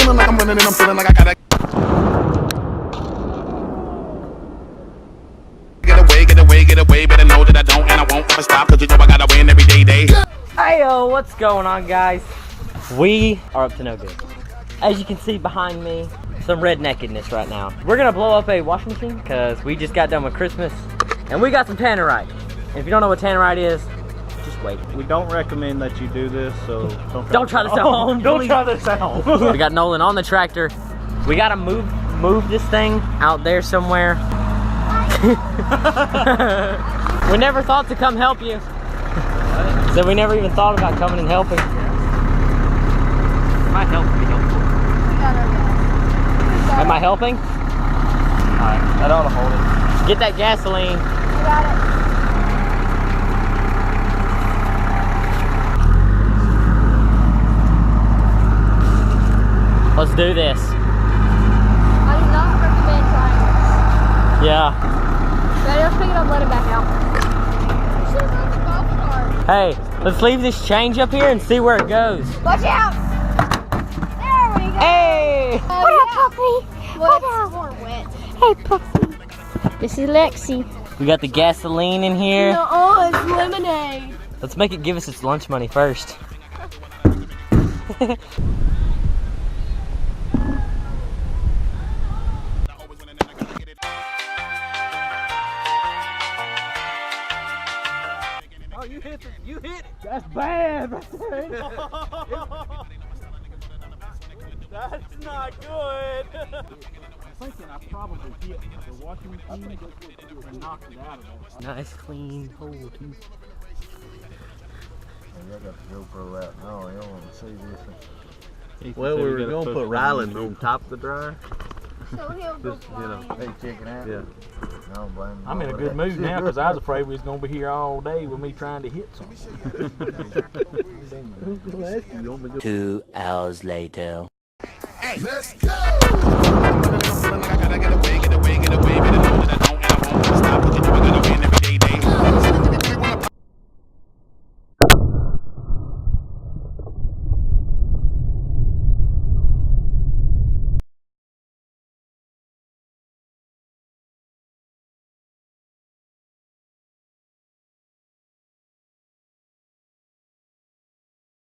feeling like I'm running and I'm feeling like I gotta get away. Better know that I don't and I won't ever stop, cause you know I gotta win every day. Hey yo, what's going on, guys? We are up to no good. As you can see behind me, some redneckedness right now. We're gonna blow up a washing machine because we just got done with Christmas and we got some tannerite. And if you don't know what tannerite is, just wait. We don't recommend that you do this, so don't try this at home. Don't try this at home. We got Nolan on the tractor. We gotta move this thing out there somewhere. We never thought to come help you. So we never even thought about coming and helping. Might help be helpful. Am I helping? Alright, that ought to hold it. Get that gasoline. You got it. Let's do this. I do not recommend trying this. Yeah. Ready? Let's pick it up and let it back out. You should have gone to the golf cart. Hey, let's leave this change up here and see where it goes. Watch out! There we go. Hey! What up, puppy? Well, it's more wet. Hey, puppy. This is Lexi. We got the gasoline in here. Oh, it's lemonade. Let's make it give us its lunch money first. Oh, you hit it. You hit it. That's bad right there. That's not good. I'm thinking I probably hit the washing machine and knocked it out of there. Nice clean hole too. I got the GoPro out now. I don't want to see this. Well, we were going to put Ryland on top of the dryer. So he'll go Just, you know, Hey, check it out. yeah. I don't blame him. I'm in a good mood now because I was afraid we was going to be here all day with me trying to hit something. 2 hours later. Hey, let's go!